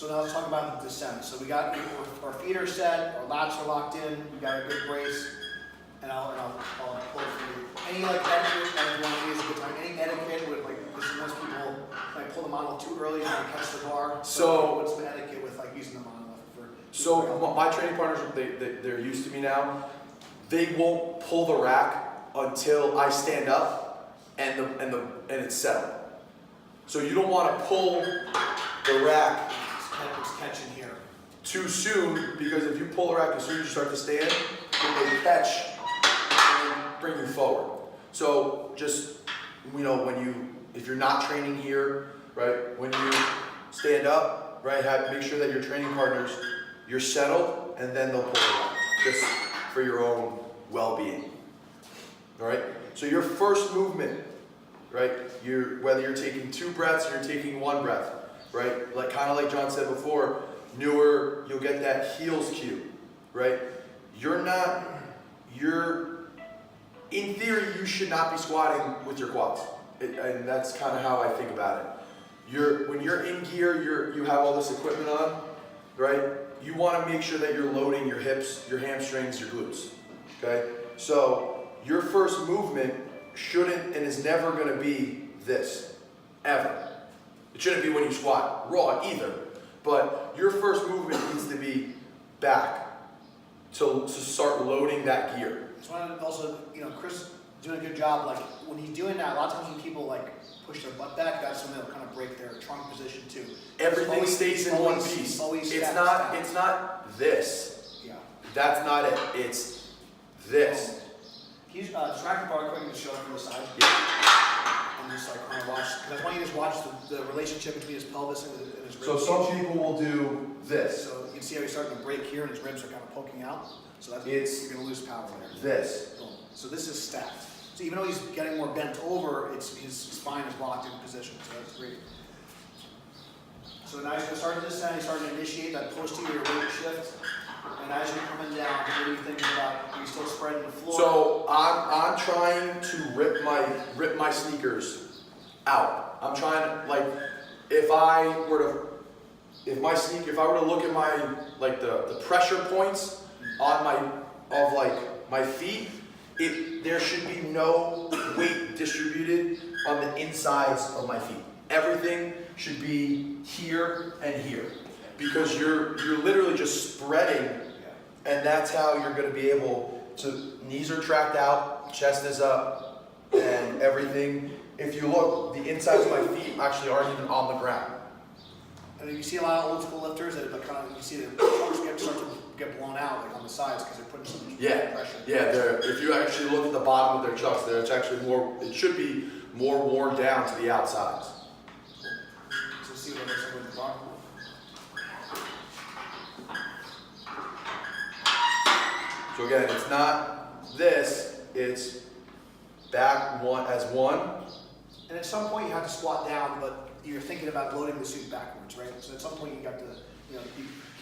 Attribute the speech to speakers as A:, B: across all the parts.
A: So now let's talk about the descent. So we got our feet are set, our lats are locked in, we got a good brace, and I'll pull it for you. Any like etiquette, and one of these is a good time. Any etiquette with like, because most people like pull the monolith too early and they catch the bar.
B: So
A: what's the etiquette with like using the monolith for?
B: So my training partners, they're used to me now. They won't pull the rack until I stand up and it's settled. So you don't want to pull the rack
A: It's catching here.
B: too soon, because if you pull the rack as soon as you start to stand, it may catch and bring you forward. So just, you know, if you're not training here, right, when you stand up, right, make sure that your training partners, you're settled, and then they'll pull the rack, just for your own well-being. All right. So your first movement, right, whether you're taking 2 breaths or you're taking 1 breath, right, like kind of like John said before, newer, you'll get that heels cue, right? In theory, you should not be squatting with your quads, and that's kind of how I think about it. When you're in gear, you have all this equipment on, right? You want to make sure that you're loading your hips, your hamstrings, your glutes, okay? So your first movement shouldn't and is never going to be this, ever. It shouldn't be when you squat raw either, but your first movement needs to be back to start loading that gear.
A: So also, you know, Chris doing a good job. Like when he's doing that, a lot of times when people like push their butt back, that's when they'll kind of break their trunk position too.
B: Everything stays in one piece. It's not this.
A: Yeah.
B: That's not it. It's this.
A: He's track the bar quick and show it from the side.
B: Yeah.
A: And just like kind of watch, because I want you to just watch the relationship between his pelvis and his ribs.
B: So some people will do this.
A: So you can see how he's starting to break here and his ribs are kind of poking out. So that's you're going to lose power there.
B: This.
A: Boom. So this is stacked. So even though he's getting more bent over, his spine is locked in position. So that's great. So now he's going to start to descend. He's starting to initiate that posterior weight shift. And as you're coming down, what are you thinking about? Are you still spreading the floor?
B: So I'm trying to rip my sneakers out. I'm trying to, like, if I were to look at my, like, the pressure points on my feet, there should be no weight distributed on the insides of my feet. Everything should be here and here, because you're literally just spreading, and that's how you're going to be able to. Knees are tracked out, chest is up, and everything. If you look, the insides of my feet actually aren't even on the ground.
A: And you see a lot of old school lifters that kind of, you see their shoulders start to get blown out like on the sides because they're putting so much pressure.
B: Yeah. If you actually look at the bottom of their chucks, there it's actually more. It should be more worn down to the outsides.
A: So see what it looks like with the bottom.
B: So again, it's not this. It's back as one.
A: And at some point you have to squat down, but you're thinking about loading the suit backwards, right? So at some point you got to, you know,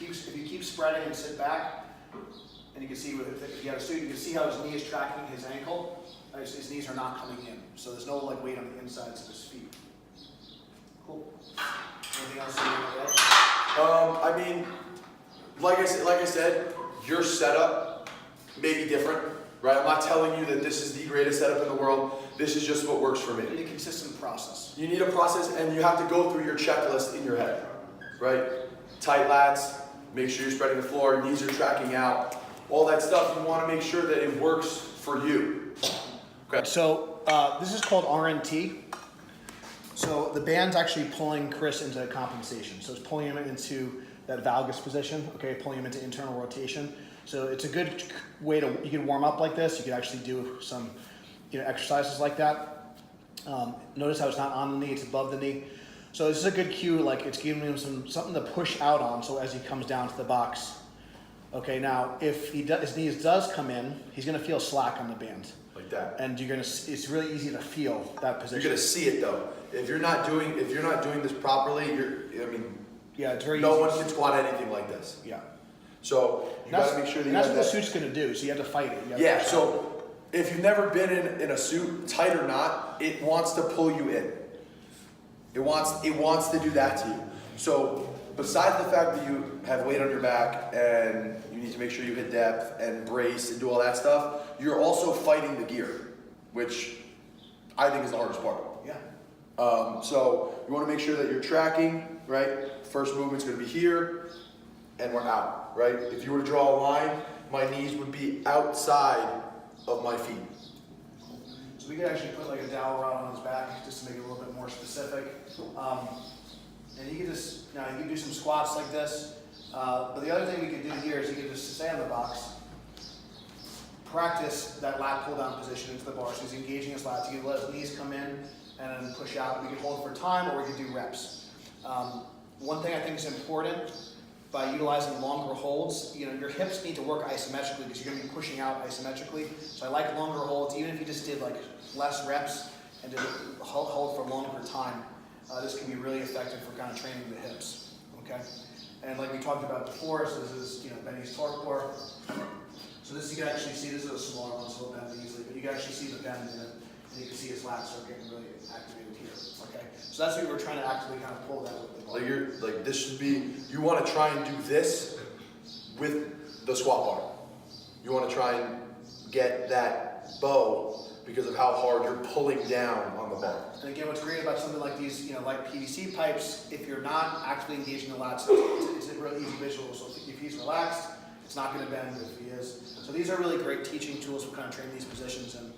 A: if you keep spreading and sit back, and you can see if you have a suit, you can see how his knee is tracking his ankle. His knees are not coming in, so there's no like weight on the insides of his feet. Cool. Anything else you want to add?
B: I mean, like I said, your setup may be different, right? I'm not telling you that this is the greatest setup in the world. This is just what works for me.
A: You need a consistent process.
B: You need a process, and you have to go through your checklist in your head, right? Tight lats, make sure you're spreading the floor, knees are tracking out, all that stuff. You want to make sure that it works for you. Okay.
A: So this is called RNT. So the band's actually pulling Chris into compensation. So it's pulling him into that valgus position, okay, pulling him into internal rotation. So it's a good way to, you can warm up like this. You can actually do some, you know, exercises like that. Notice how it's not on the knee, it's above the knee. So this is a good cue, like it's giving him something to push out on, so as he comes down to the box. Okay, now if his knees does come in, he's gonna feel slack on the band.
B: Like that.
A: And it's really easy to feel that position.
B: You're gonna see it though. If you're not doing this properly,
A: yeah, it's very
B: no
A: easy.
B: one can squat anything like this.
A: Yeah.
B: So you gotta make sure that you
A: that's
B: have
A: what
B: that.
A: the suit's gonna do, so you have to fight it.
B: Yeah, so if you've never been in a suit, tight or not, it wants to pull you in. It wants to do that to you. So besides the fact that you have weight on your back and you need to make sure you hit depth and brace and do all that stuff, you're also fighting the gear, which I think is the hardest part.
A: Yeah.
B: So you want to make sure that you're tracking, right? First movement's going to be here, and we're out, right? If you were to draw a line, my knees would be outside of my feet.
A: So we could actually put like a dowel rod on his back just to make it a little bit more specific. And you could just, you can do some squats like this. But the other thing we could do here is you could just stay on the box, practice that lat pull down position into the bar. So he's engaging his lats. You can let his knees come in and then push out. We could hold for time, or we could do reps. One thing I think is important by utilizing longer holds, your hips need to work isometrically because you're going to be pushing out isometrically. So I like longer holds, even if you just did like less reps and did hold for longer time. This can be really effective for kind of training the hips. Okay, and like we talked about before, so this is Benny's torque bar. So this you can actually see. This is a smaller one, so it'll bend easily, but you can actually see the bend in it, and you can see his lats are getting really activated here. Okay, so that's what we were trying to actively kind of pull that with the bar.
B: This should be. You want to try and do this with the squat bar. You want to try and get that bow because of how hard you're pulling down on the bar.
A: And again, what's great about something like these, like PVC pipes, if you're not actively engaging the lats, it's a really easy visual. So if he's relaxed, it's not going to bend if he is. So these are really great teaching tools for kind of training these positions. And